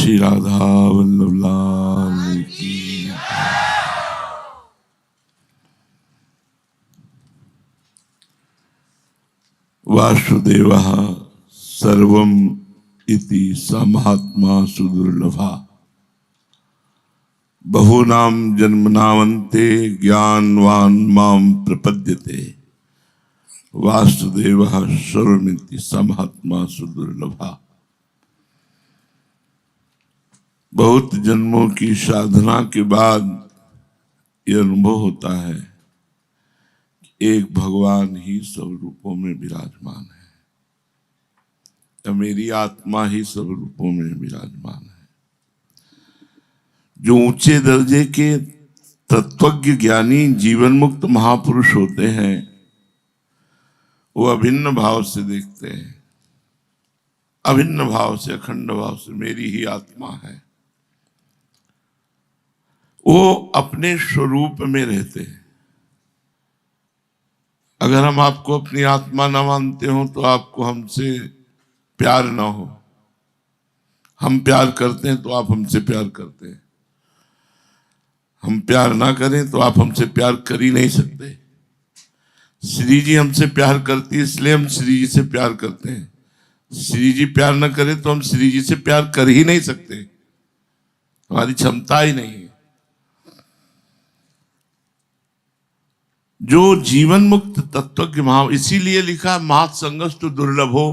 श्री राधा वल्लभ लाल की। वासुदेवः सर्वम् इति स महात्मा सुदुर्लभा। बहूनां जन्मनामन्ते ज्ञानवान् मां प्रपद्यते। वासुदेवः सर्वमिति स महात्मा सुदुर्लभा। बहुत जन्मों की साधना के बाद यह अनुभव होता है कि एक भगवान ही सब रूपों में विराजमान है, या मेरी आत्मा ही सब रूपों में विराजमान है। जो ऊंचे दर्जे के तत्वज्ञ ज्ञानी जीवन मुक्त महापुरुष होते हैं वो अभिन्न भाव से देखते हैं, अभिन्न भाव से, अखंड भाव से मेरी ही आत्मा है। वो अपने स्वरूप में रहते हैं। अगर हम आपको अपनी आत्मा न मानते हो तो आपको हमसे प्यार ना हो, हम प्यार करते हैं तो आप हमसे प्यार करते हैं, हम प्यार ना करें तो आप हमसे प्यार कर ही नहीं सकते। श्री जी हमसे प्यार करती है इसलिए हम श्री जी से प्यार करते हैं। श्री जी प्यार ना करें तो हम श्री जी से प्यार कर ही नहीं सकते, हमारी क्षमता ही नहीं है। जो जीवन मुक्त तत्वज्ञ भाव, इसीलिए लिखा महासंगस्तु दुर्लभो।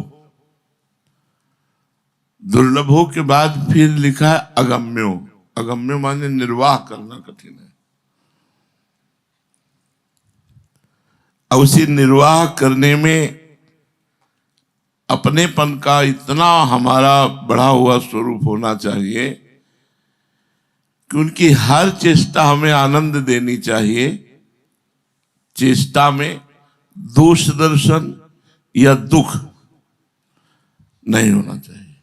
दुर्लभो के बाद फिर लिखा है अगम्यो। अगम्यो माने निर्वाह करना कठिन है। अब उसी निर्वाह करने में अपनेपन का इतना हमारा बढ़ा हुआ स्वरूप होना चाहिए कि उनकी हर चेष्टा हमें आनंद देनी चाहिए। चेष्टा में दोष दर्शन या दुख नहीं होना चाहिए।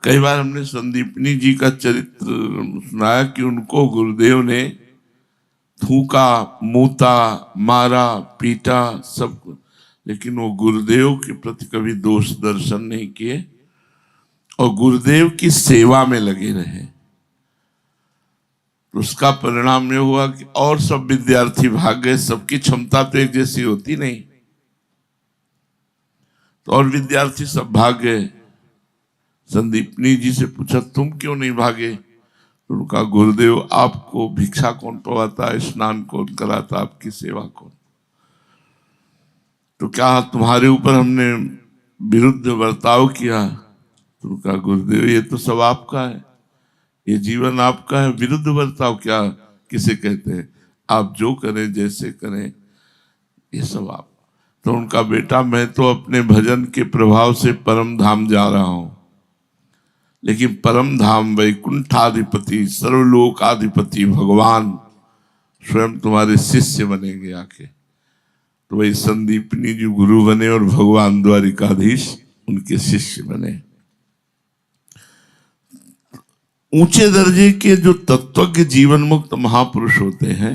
कई बार हमने संदीपनी जी का चरित्र सुनाया कि उनको गुरुदेव ने थूका, मूता, मारा, पीटा, सब कुछ, लेकिन वो गुरुदेव के प्रति कभी दोष दर्शन नहीं किए और गुरुदेव की सेवा में लगे रहे। तो उसका परिणाम यह हुआ कि और सब विद्यार्थी भाग गए। सबकी क्षमता तो एक जैसी होती नहीं, तो और विद्यार्थी सब भाग गए। संदीपनी जी से पूछा तुम क्यों नहीं भागे? तो उनका गुरुदेव आपको भिक्षा कौन पवाता, स्नान कौन कराता, आपकी सेवा कौन? तो क्या तुम्हारे ऊपर हमने विरुद्ध बर्ताव किया? तो उनका गुरुदेव ये तो सब आपका है, ये जीवन आपका है, विरुद्ध बर्ताव क्या किसे कहते हैं? आप जो करें, जैसे करें, ये सब आप। तो उनका बेटा मैं तो अपने भजन के प्रभाव से परम धाम जा रहा हूं, लेकिन परम धाम वैकुंठाधिपति सर्वलोकाधिपति भगवान स्वयं तुम्हारे शिष्य बनेंगे आके। तो वही संदीपनी जी गुरु बने और भगवान द्वारिकाधीश उनके शिष्य बने। ऊंचे दर्जे के जो तत्वज्ञ जीवन मुक्त महापुरुष होते हैं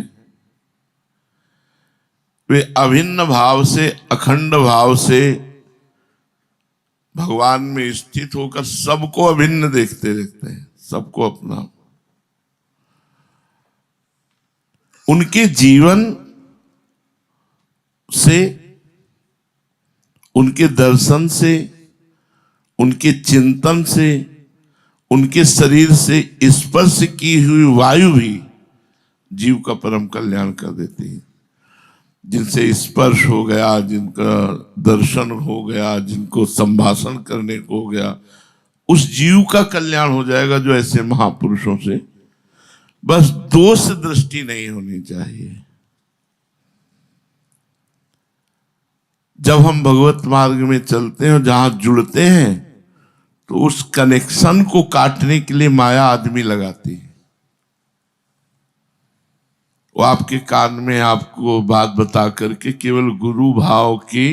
वे अभिन्न भाव से, अखंड भाव से भगवान में स्थित होकर सबको अभिन्न देखते रहते हैं, सबको अपना। उनके जीवन से, उनके दर्शन से, उनके चिंतन से, उनके शरीर से स्पर्श की हुई वायु भी जीव का परम कल्याण कर देती है। जिनसे स्पर्श हो गया, जिनका दर्शन हो गया, जिनको संभाषण करने को हो गया, उस जीव का कल्याण हो जाएगा। जो ऐसे महापुरुषों से बस दोष दृष्टि नहीं होनी चाहिए। जब हम भगवत मार्ग में चलते हैं, जहां जुड़ते हैं, तो उस कनेक्शन को काटने के लिए माया आदमी लगाती है। वो आपके कान में आपको बात बता करके केवल गुरु भाव की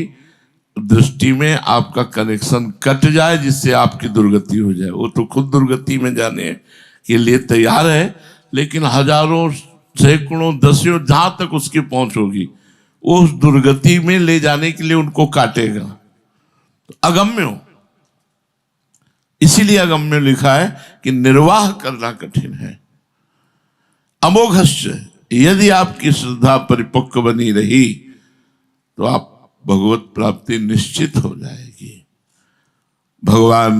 दृष्टि में आपका कनेक्शन कट जाए, जिससे आपकी दुर्गति हो जाए। वो तो खुद दुर्गति में जाने के लिए तैयार है, लेकिन हजारों, सैकड़ों, दसियों, जहां तक उसकी पहुंच होगी, वो उस दुर्गति में ले जाने के लिए उनको काटेगा। तो अगम्य हो। इसीलिए अगम में लिखा है कि निर्वाह करना कठिन है। अमोघश्च, यदि आपकी श्रद्धा परिपक्व बनी रही तो आप भगवत प्राप्ति निश्चित हो जाएगी। भगवान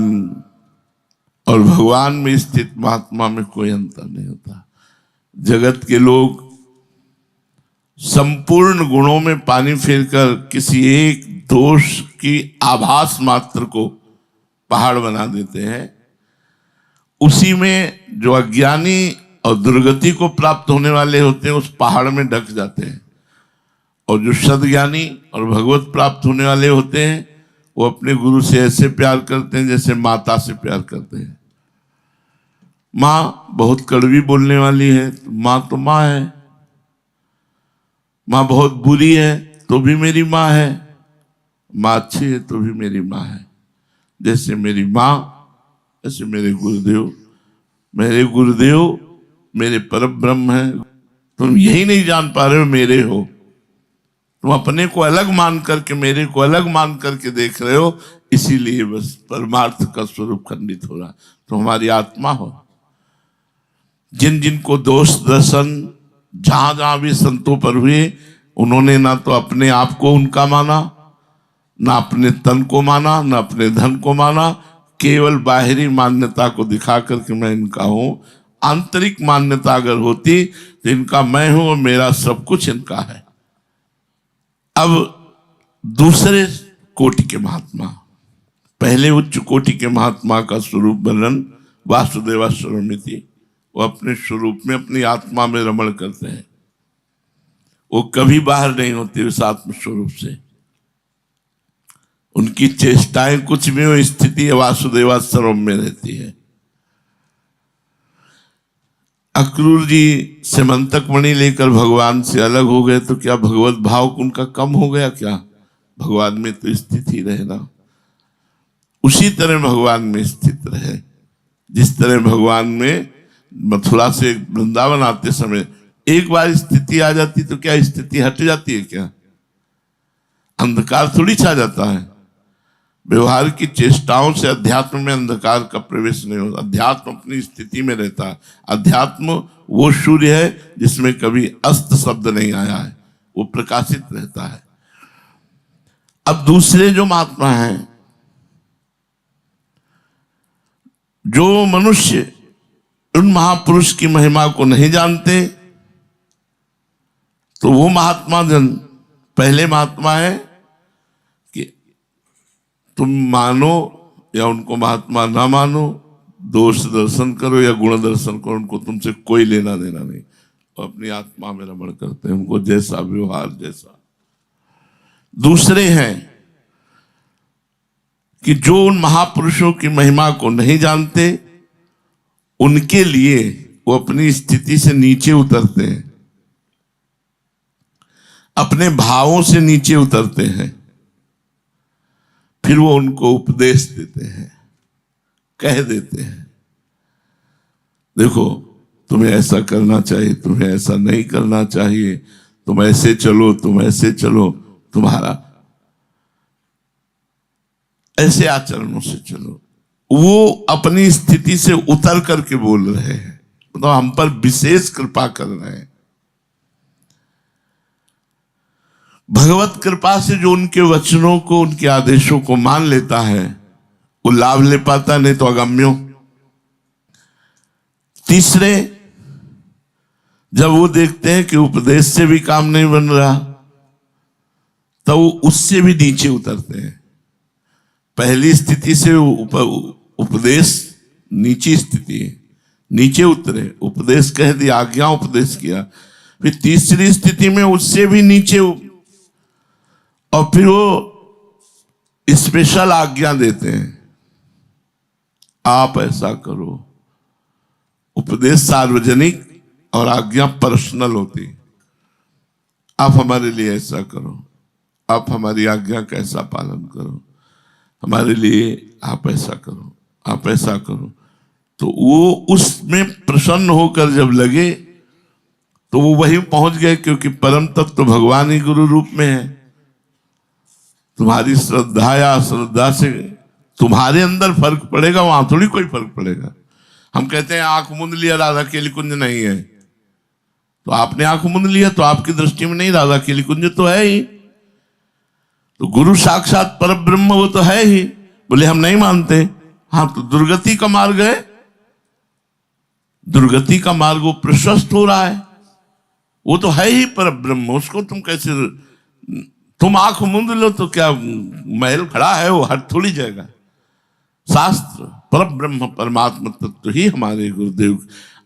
और भगवान में स्थित महात्मा में कोई अंतर नहीं होता। जगत के लोग संपूर्ण गुणों में पानी फेरकर किसी एक दोष की आभास मात्र को पहाड़ बना देते हैं। उसी में जो अज्ञानी और दुर्गति को प्राप्त होने वाले होते हैं उस पहाड़ में ढक जाते हैं, और जो सद्ज्ञानी और भगवत प्राप्त होने वाले होते हैं वो अपने गुरु से ऐसे प्यार करते हैं जैसे माता से प्यार करते हैं। माँ बहुत कड़वी बोलने वाली है, माँ तो माँ है। माँ बहुत बुरी है तो भी मेरी माँ है। माँ अच्छी है तो भी मेरी माँ है। जैसे मेरी माँ ऐसे मेरे गुरुदेव। मेरे गुरुदेव मेरे परम ब्रह्म है। तुम यही नहीं जान पा रहे हो मेरे हो, तुम अपने को अलग मान करके मेरे को अलग मान करके देख रहे हो, इसीलिए बस परमार्थ का स्वरूप खंडित हो रहा। तो हमारी आत्मा हो। जिन जिन को दोष दर्शन जहां जहां भी संतों पर हुए, उन्होंने ना तो अपने आप को उनका माना, ना अपने तन को माना, ना अपने धन को माना। केवल बाहरी मान्यता को दिखा करके मैं इनका हूं। आंतरिक मान्यता अगर होती तो इनका मैं हूं और मेरा सब कुछ इनका है। अब दूसरे कोटि के महात्मा, पहले उच्च कोटि के महात्मा का स्वरूप वर्णन वासुदेवा स्वरमिति। वो अपने स्वरूप में अपनी आत्मा में रमण करते हैं, वो कभी बाहर नहीं होते उस आत्म स्वरूप से। उनकी चेष्टाएं कुछ भी हो, स्थिति वासुदेवा स्वरूप में रहती है। अक्रूर जी सिमंतक मणि लेकर भगवान से अलग हो गए तो क्या भगवत भाव उनका कम हो गया? क्या भगवान में तो स्थित ही रहे ना। उसी तरह भगवान में स्थित रहे जिस तरह भगवान में मथुरा से वृंदावन आते समय एक बार स्थिति आ जाती तो क्या स्थिति हट जाती है? क्या अंधकार थोड़ी छा जाता है। व्यवहार की चेष्टाओं से अध्यात्म में अंधकार का प्रवेश नहीं होता। अध्यात्म अपनी स्थिति में रहता है। अध्यात्म वो सूर्य है जिसमें कभी अस्त शब्द नहीं आया है, वो प्रकाशित रहता है। अब दूसरे जो महात्मा हैं, जो मनुष्य उन महापुरुष की महिमा को नहीं जानते, तो वो महात्मा जन पहले महात्मा है कि तुम मानो या उनको महात्मा ना मानो, दोष दर्शन करो या गुण दर्शन करो, उनको तुमसे कोई लेना देना नहीं। वो अपनी आत्मा में रमण करते हैं, उनको जैसा व्यवहार जैसा। दूसरे हैं कि जो उन महापुरुषों की महिमा को नहीं जानते, उनके लिए वो अपनी स्थिति से नीचे उतरते हैं, अपने भावों से नीचे उतरते हैं, फिर वो उनको उपदेश देते हैं, कह देते हैं देखो तुम्हें ऐसा करना चाहिए, तुम्हें ऐसा नहीं करना चाहिए, तुम ऐसे चलो, तुम ऐसे चलो, तुम्हारा ऐसे आचरणों से चलो। वो अपनी स्थिति से उतर करके बोल रहे हैं, तो हम पर विशेष कृपा कर रहे हैं। भगवत कृपा से जो उनके वचनों को, उनके आदेशों को मान लेता है वो लाभ ले पाता, नहीं तो अगम्यो। तीसरे, जब वो देखते हैं कि उपदेश से भी काम नहीं बन रहा, तो वो उससे भी नीचे उतरते हैं। पहली स्थिति से उपदेश नीची स्थिति है, नीचे उतरे, उपदेश कह दिया, आज्ञा उपदेश किया। फिर तीसरी स्थिति में उससे भी नीचे, और फिर वो स्पेशल आज्ञा देते हैं, आप ऐसा करो। उपदेश सार्वजनिक और आज्ञा पर्सनल होती। आप हमारे लिए ऐसा करो, आप हमारी आज्ञा का ऐसा पालन करो, हमारे लिए आप ऐसा करो, आप ऐसा करो। तो वो उसमें प्रसन्न होकर जब लगे तो वो वहीं पहुंच गए, क्योंकि परम तत्व तो भगवान ही गुरु रूप में है। तुम्हारी श्रद्धा या अश्रद्धा से तुम्हारे अंदर फर्क पड़ेगा, वहां थोड़ी कोई फर्क पड़ेगा। हम कहते हैं आंख मूंद लिया, राधा केली कुंज नहीं है, तो आपने आंख मूंद लिया तो आपकी दृष्टि में नहीं, राधा केली कुंज तो है ही। तो गुरु साक्षात पर ब्रह्म वो तो है ही। बोले हम नहीं मानते। हाँ, तो दुर्गति का मार्ग है, दुर्गति का मार्ग वो प्रशस्त हो रहा है, वो तो है ही पर ब्रह्म। उसको तुम कैसे, तुम आंख मूंद लो तो क्या महल खड़ा है, वो हट थोड़ी जाएगा। शास्त्र पर ब्रह्म परमात्मा तत्व ही हमारे गुरुदेव।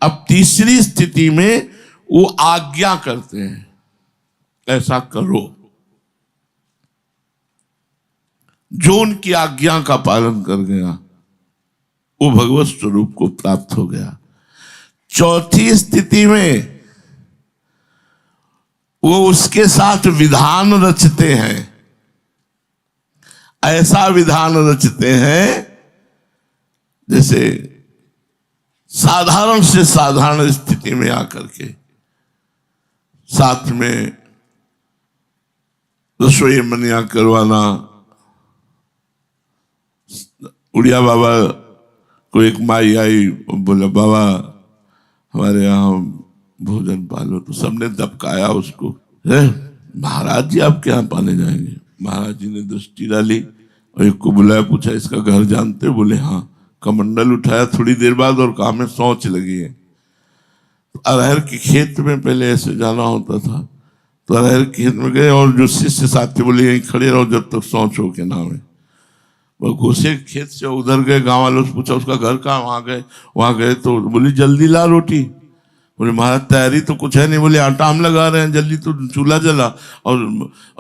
अब तीसरी स्थिति में वो आज्ञा करते हैं, ऐसा करो। जो उनकी आज्ञा का पालन कर गया वो भगवत स्वरूप को प्राप्त हो गया। चौथी स्थिति में वो उसके साथ विधान रचते हैं, ऐसा विधान रचते हैं जैसे साधारण से साधारण स्थिति में आकर के साथ में रसोई मनिया करवाना। उड़िया बाबा को एक माई आई, बोला बाबा हमारे यहाँ भोजन पालो, तो सबने दबकाया उसको। महाराज जी आप क्या पाने जाएंगे? महाराज जी ने दृष्टि डाली और एक को बुलाया, पूछा इसका घर जानते हो? बोले हाँ। कमंडल उठाया, थोड़ी देर बाद और कहा में सोच लगी है। तो अरहर के खेत में पहले ऐसे जाना होता था, तो अरहर के खेत में गए और जो शिष्य साथी बोले यहीं खड़े रहो जब तक सोच हो के नाम है। वो घुसे खेत से, उधर गए, गांव वालों से पूछा उसका घर कहाँ? वहां गए तो बोली जल्दी ला रोटी। बोले महाराज तैयारी तो कुछ है नहीं। बोले आटा हम लगा रहे हैं, जल्दी तो चूल्हा जला। और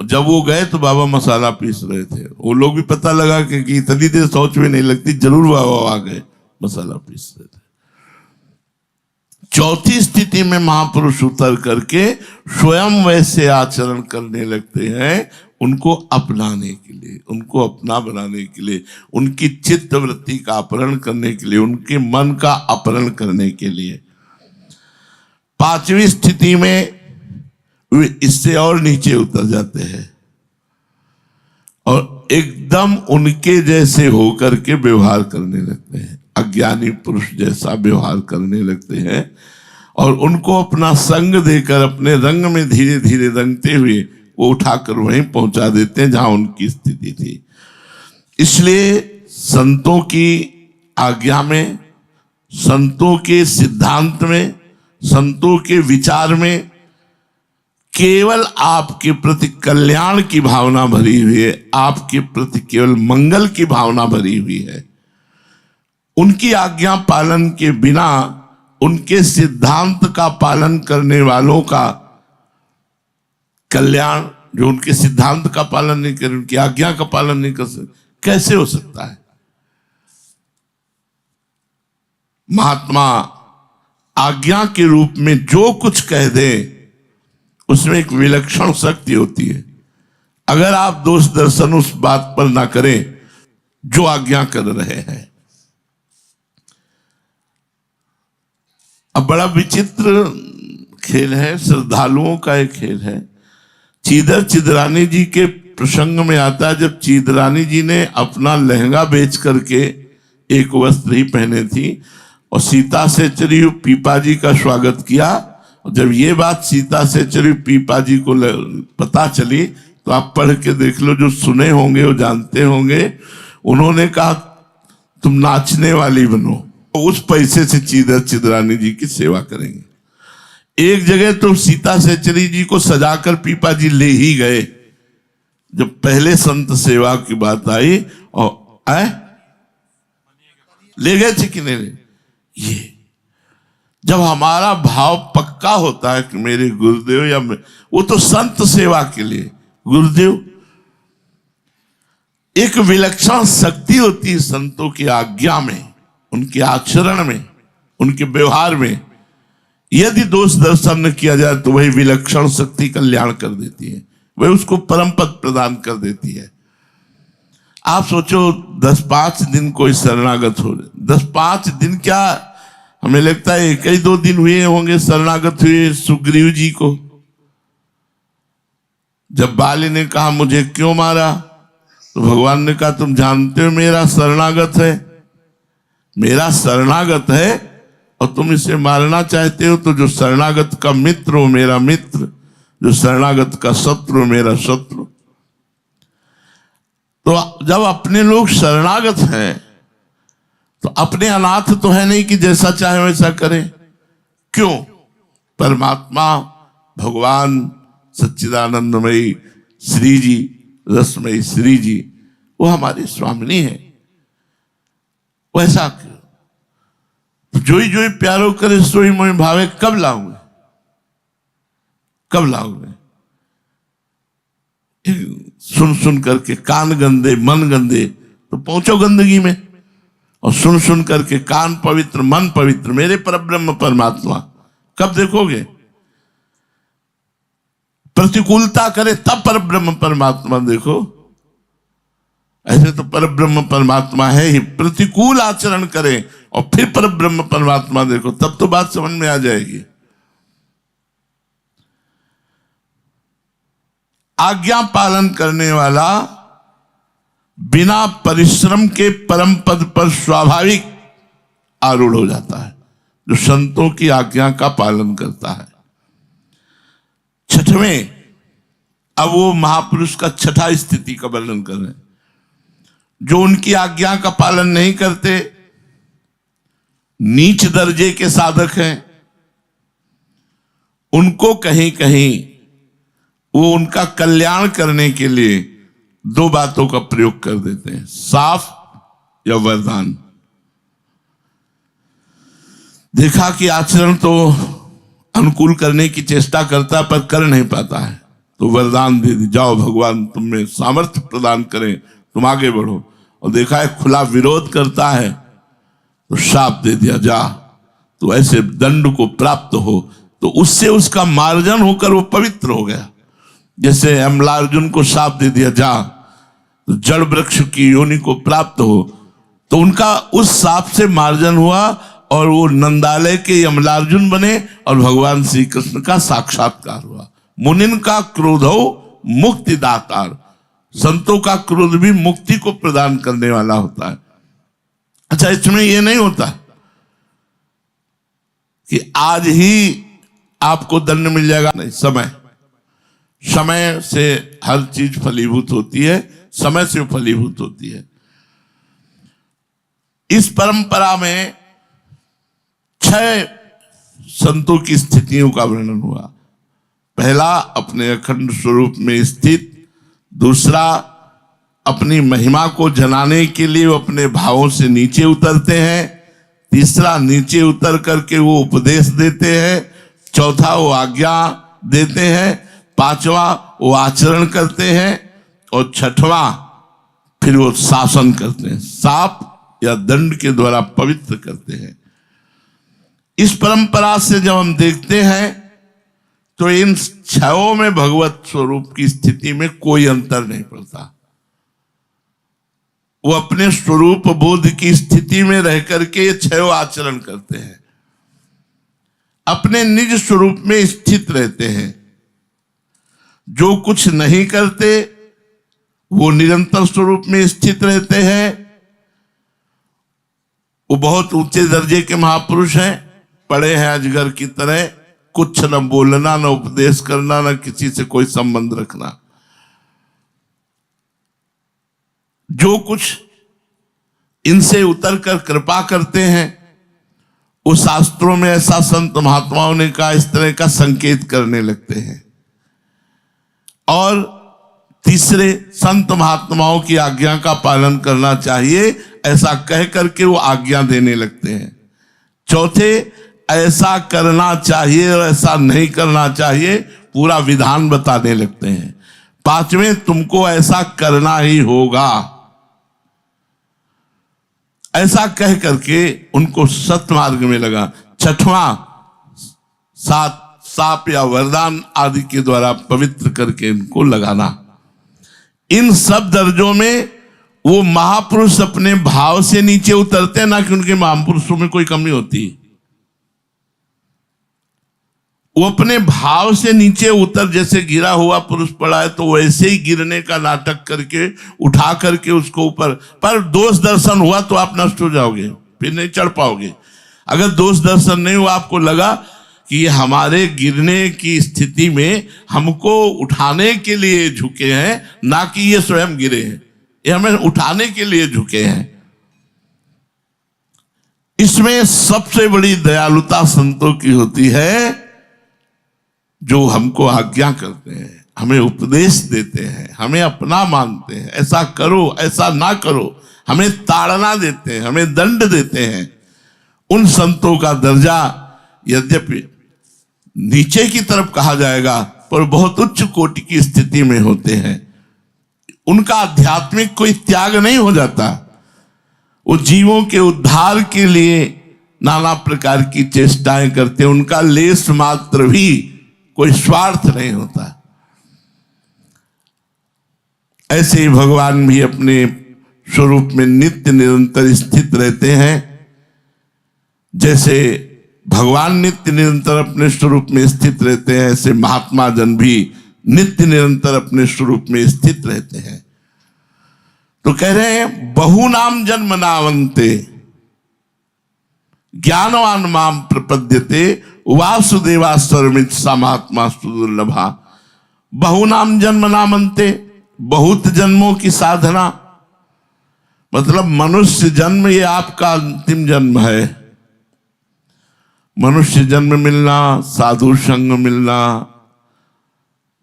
जब वो गए तो बाबा मसाला पीस रहे थे। वो लोग भी पता लगा कि इतनी देर सोच में नहीं लगती, जरूर बाबा आ गए, मसाला पीस रहे थे। चौथी स्थिति में महापुरुष उतर करके स्वयं वैसे आचरण करने लगते हैं, उनको अपनाने के लिए, उनको अपना बनाने के लिए, उनकी चित्त वृत्ति का अपहरण करने के लिए, उनके मन का अपहरण करने के लिए। पांचवी स्थिति में वे इससे और नीचे उतर जाते हैं और एकदम उनके जैसे होकर के व्यवहार करने लगते हैं, अज्ञानी पुरुष जैसा व्यवहार करने लगते हैं और उनको अपना संग देकर अपने रंग में धीरे धीरे रंगते हुए वो उठाकर वहीं पहुंचा देते हैं जहां उनकी स्थिति थी। इसलिए संतों की आज्ञा में, संतों के सिद्धांत में, संतों के विचार में केवल आपके प्रति कल्याण की भावना भरी हुई है, आपके प्रति केवल मंगल की भावना भरी हुई है। उनकी आज्ञा पालन के बिना, उनके सिद्धांत का पालन करने वालों का कल्याण, जो उनके सिद्धांत का पालन नहीं करे, उनकी आज्ञा का पालन नहीं कर सकते, कैसे हो सकता है? महात्मा आज्ञा के रूप में जो कुछ कह दे उसमें एक विलक्षण शक्ति होती है। अगर आप दोष दर्शन उस बात पर ना करें जो आज्ञा कर रहे हैं। अब बड़ा विचित्र खेल है, श्रद्धालुओं का एक खेल है। चीदर चिदरानी जी के प्रसंग में आता है, जब चिदरानी जी ने अपना लहंगा बेच करके एक वस्त्र ही पहने थी और सीता से चरी पीपा जी का स्वागत किया। और जब ये बात सीता से चरी पीपा जी को पता चली तो आप पढ़ के देख लो, जो सुने होंगे वो जानते होंगे। उन्होंने कहा तुम नाचने वाली बनो, उस पैसे से चीदर चिदरानी जी की सेवा करेंगे। एक जगह तो सीता सेचरी जी को सजाकर पीपा जी ले ही गए। जब पहले संत सेवा की बात आई और ले गए थे कि नहीं? ये जब हमारा भाव पक्का होता है कि मेरे गुरुदेव या वो तो संत सेवा के लिए, गुरुदेव एक विलक्षण शक्ति होती है संतों की आज्ञा में, उनके आचरण में, उनके व्यवहार में। यदि दोष दर्शन न किया जाए तो वही विलक्षण शक्ति कल्याण कर देती है, वह उसको परम पद प्रदान कर देती है। आप सोचो 10-5 दिन कोई शरणागत हो, 10-5 दिन क्या, हमें लगता है 1-2 दिन हुए होंगे शरणागत हुए सुग्रीव जी को। जब बाली ने कहा मुझे क्यों मारा, तो भगवान ने कहा तुम जानते हो मेरा शरणागत है, मेरा शरणागत है और तुम इसे मारना चाहते हो। तो जो शरणागत का मित्र हो मेरा मित्र, जो शरणागत का शत्रु मेरा शत्रु। तो जब अपने लोग शरणागत हैं तो अपने अनाथ तो है नहीं कि जैसा चाहे वैसा करें। क्यों? परमात्मा भगवान सच्चिदानंदमयी श्री जी, रसमयी श्री जी, वो हमारी स्वामिनी है। वैसा क्यों? जोई जोई प्यारो करे सोई मोहि भावे, कब लाओगे, कब लाओगे? सुन सुन करके कान गंदे मन गंदे तो पहुंचो गंदगी में, और सुन सुन करके कान पवित्र मन पवित्र मेरे परब्रह्म परमात्मा कब देखोगे? प्रतिकूलता करे तब परब्रह्म परमात्मा देखो। ऐसे तो परब्रह्म परमात्मा है ही, प्रतिकूल आचरण करे और फिर परब्रह्म परमात्मा देखो, तब तो बात समझ में आ जाएगी। आज्ञा पालन करने वाला बिना परिश्रम के परम पद पर स्वाभाविक आरूढ़ हो जाता है, जो संतों की आज्ञा का पालन करता है। छठवें, अब वो महापुरुष का छठा स्थिति का वर्णन कर रहे हैं। जो उनकी आज्ञा का पालन नहीं करते, नीच दर्जे के साधक हैं, उनको कहीं कहीं वो उनका कल्याण करने के लिए दो बातों का प्रयोग कर देते हैं, शाप या वरदान। देखा कि आचरण तो अनुकूल करने की चेष्टा करता पर कर नहीं पाता है, तो वरदान दे दी, जाओ भगवान तुम्हें सामर्थ्य प्रदान करें, तुम आगे बढ़ो। और देखा है खुला विरोध करता है तो शाप दे दिया, जा तो ऐसे दंड को प्राप्त हो। तो उससे उसका मार्जन होकर वो पवित्र हो गया। जैसे अमलार्जुन को शाप दे दिया, जा तो जड़ वृक्ष की योनि को प्राप्त हो, तो उनका उस शाप से मार्जन हुआ और वो नंदालय के यमलार्जुन बने और भगवान श्री कृष्ण का साक्षात्कार हुआ। मुनिन का क्रोधो मुक्ति दातार, संतों का क्रोध भी मुक्ति को प्रदान करने वाला होता है। अच्छा, इसमें यह नहीं होता कि आज ही आपको दंड मिल जाएगा, नहीं, समय समय से हर चीज फलीभूत होती है, समय से फलीभूत होती है। इस परंपरा में 6 संतों की स्थितियों का वर्णन हुआ। पहला, अपने अखंड स्वरूप में स्थित। दूसरा, अपनी महिमा को जनाने के लिए वो अपने भावों से नीचे उतरते हैं। तीसरा, नीचे उतर करके वो उपदेश देते हैं। चौथा, वो आज्ञा देते हैं। पांचवा, वो आचरण करते हैं। और छठवां, फिर वो शासन करते हैं, शाप या दंड के द्वारा पवित्र करते हैं। इस परंपरा से जब हम देखते हैं तो इन 6 में भगवत स्वरूप की स्थिति में कोई अंतर नहीं पड़ता। वो अपने स्वरूप बोध की स्थिति में रह करके ये 6 आचरण करते हैं, अपने निज स्वरूप में स्थित रहते हैं। जो कुछ नहीं करते वो निरंतर स्वरूप में स्थित रहते हैं। वो बहुत ऊंचे दर्जे के महापुरुष हैं, पड़े हैं अजगर की तरह, कुछ न बोलना, न उपदेश करना, न किसी से कोई संबंध रखना। जो कुछ इनसे उतरकर कृपा करते हैं उस शास्त्रों में ऐसा संत महात्माओं ने कहा, इस तरह का संकेत करने लगते हैं। और तीसरे, संत महात्माओं की आज्ञा का पालन करना चाहिए ऐसा कह करके वो आज्ञा देने लगते हैं। चौथे, ऐसा करना चाहिए और ऐसा नहीं करना चाहिए पूरा विधान बताने लगते हैं। पांचवें, तुमको ऐसा करना ही होगा, ऐसा कह करके उनको सत्मार्ग में लगा। छठवां, शाप या वरदान आदि के द्वारा पवित्र करके इनको लगाना। इन सब दर्जों में वो महापुरुष अपने भाव से नीचे उतरते हैं, ना कि उनके महापुरुषों में कोई कमी होती। वो अपने भाव से नीचे उतर, जैसे गिरा हुआ पुरुष पड़ा है तो वैसे ही गिरने का नाटक करके उठा करके उसको ऊपर, पर दोष दर्शन हुआ तो आप नष्ट हो जाओगे, फिर नहीं चढ़ पाओगे। अगर दोष दर्शन नहीं हुआ, आपको लगा कि ये हमारे गिरने की स्थिति में हमको उठाने के लिए झुके हैं, ना कि ये स्वयं गिरे हैं, ये हमें उठाने के लिए झुके हैं। इसमें सबसे बड़ी दयालुता संतों की होती है, जो हमको आज्ञा करते हैं, हमें उपदेश देते हैं, हमें अपना मानते हैं, ऐसा करो ऐसा ना करो, हमें ताड़ना देते हैं, हमें दंड देते हैं। उन संतों का दर्जा यद्यपि नीचे की तरफ कहा जाएगा, पर बहुत उच्च कोटि की स्थिति में होते हैं। उनका आध्यात्मिक कोई त्याग नहीं हो जाता, वो जीवों के उद्धार के लिए नाना प्रकार की चेष्टाएं करते हैं, उनका लेस मात्र भी कोई स्वार्थ नहीं होता। ऐसे ही भगवान भी अपने स्वरूप में नित्य निरंतर स्थित रहते हैं। जैसे भगवान नित्य निरंतर अपने स्वरूप में स्थित रहते हैं, ऐसे महात्मा जन भी नित्य निरंतर अपने स्वरूप में स्थित रहते हैं। तो कह रहे हैं बहु नाम जन्म नावंते ज्ञानवान माम प्रपद्यते वासुदेवा सर्वमित समात्मा सुदुर्लभा। बहु नाम जन्म नामंते, बहुत जन्मों की साधना, मतलब मनुष्य जन्म ये आपका अंतिम जन्म है। मनुष्य जन्म मिलना, साधु संग मिलना,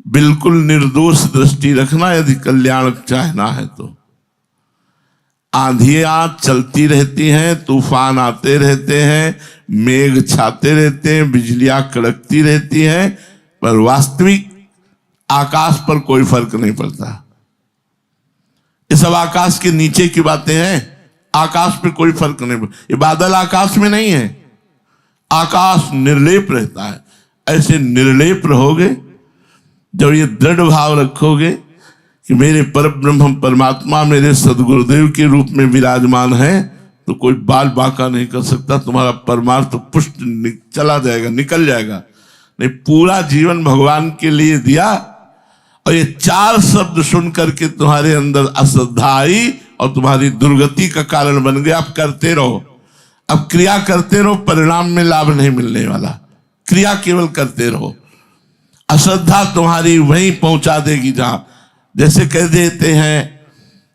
बिल्कुल निर्दोष दृष्टि रखना यदि कल्याण चाहना है तो। आंधियां चलती रहती हैं, तूफान आते रहते हैं, मेघ छाते रहते हैं, बिजलियां कड़कती रहती हैं, पर वास्तविक आकाश पर कोई फर्क नहीं पड़ता। ये सब आकाश के नीचे की बातें हैं, आकाश पे कोई फर्क नहीं पड़ता। ये बादल आकाश में नहीं है, आकाश निर्लेप रहता है। ऐसे निर्लेप रहोगे जब ये दृढ़ भाव रखोगे कि मेरे परब्रह्म परमात्मा मेरे सदगुरुदेव के रूप में विराजमान है, तो कोई बाल बांका नहीं कर सकता। तुम्हारा परमार्थ तो पुष्ट चला जाएगा, निकल जाएगा। नहीं, पूरा जीवन भगवान के लिए दिया और ये चार शब्द सुन करके तुम्हारे अंदर अश्रद्धा आई और तुम्हारी दुर्गति का कारण बन गया। अब करते रहो, अब क्रिया करते रहो, परिणाम में लाभ नहीं मिलने वाला, क्रिया केवल करते रहो। अश्रद्धा तुम्हारी वहीं पहुंचा देगी जहां, जैसे कह देते हैं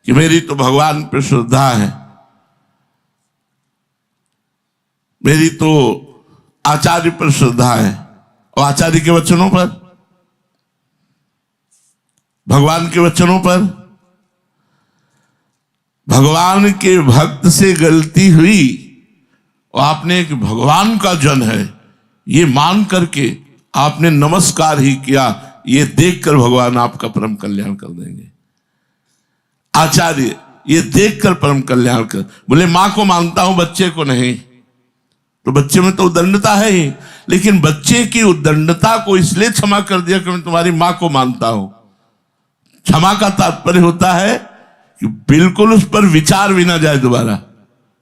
कि मेरी तो भगवान पर श्रद्धा है, मेरी तो आचार्य पर श्रद्धा है, और आचार्य के वचनों पर, भगवान के वचनों पर। भगवान के भक्त से गलती हुई और आपने एक भगवान का जन है ये मान करके आपने नमस्कार ही किया, ये देखकर भगवान आपका परम कल्याण कर देंगे। आचार्य ये देखकर परम कल्याण कर, बोले मां को मानता हूं बच्चे को नहीं, तो बच्चे में तो उदंडता है ही, लेकिन बच्चे की उदंडता को इसलिए क्षमा कर दिया कि मैं तुम्हारी मां को मानता हूं। क्षमा का तात्पर्य होता है कि बिल्कुल उस पर विचार भी ना जाए, दोबारा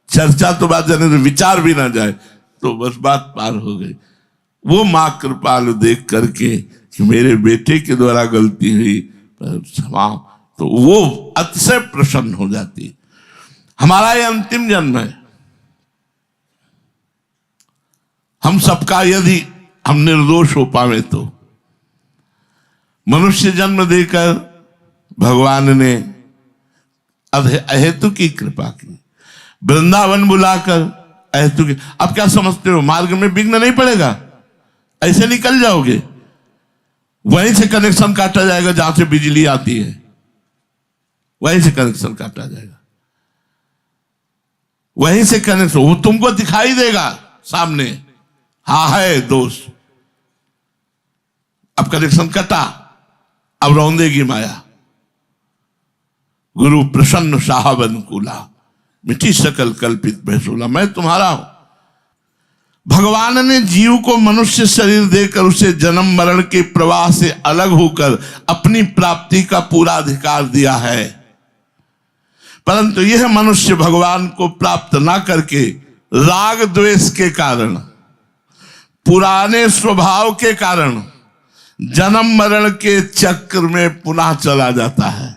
चर्चा तो बात जाने दो, विचार भी ना जाए, तो बस बात पार हो गई। वो मां कृपालु देख करके कि मेरे बेटे के द्वारा गलती हुई पर क्षमा, तो वो अतिशय प्रसन्न हो जाती। हमारा ये अंतिम जन्म है, हम सबका यदि हम निर्दोष हो पावे तो। मनुष्य जन्म देकर भगवान ने अहेतु की कृपा की, वृंदावन बुलाकर अहेतु की। अब क्या समझते हो, मार्ग में विघ्न नहीं पड़ेगा, ऐसे निकल जाओगे, वहीं से कनेक्शन काटा जाएगा जहां से बिजली आती है, वहीं से कनेक्शन काटा जाएगा, वहीं से कनेक्शन, वो तुमको दिखाई देगा सामने, हाँ है दोष, अब कनेक्शन कटा, अब रौंदेगी माया। गुरु प्रसन्न साहब अनुकूला, मिठी सकल कल्पित भैसूला, मैं तुम्हारा हूं। भगवान ने जीव को मनुष्य शरीर देकर उसे जन्म मरण के प्रवाह से अलग होकर अपनी प्राप्ति का पूरा अधिकार दिया है, परंतु यह मनुष्य भगवान को प्राप्त ना करके राग द्वेष के कारण पुराने स्वभाव के कारण जन्म मरण के चक्र में पुनः चला जाता है।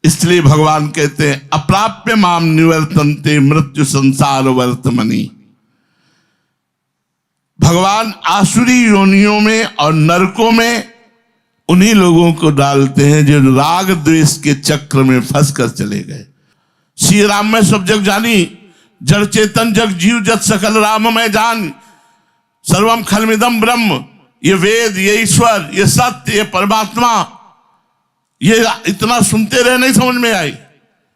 इसलिए भगवान कहते हैं अप्राप्य माम निवर्तन्ते मृत्यु संसार वर्तमनि। भगवान आसुरी योनियों में और नरकों में उन्हीं लोगों को डालते हैं जो राग द्वेष के चक्र में फंस कर चले गए। श्री राम में सब जग जानी, जड़ चेतन जग जीव जत सकल राम में जान, सर्वम खलमिदम ब्रह्म, ये वेद, ये ईश्वर, ये सत्य, ये परमात्मा, ये इतना सुनते रहे नहीं समझ में आई।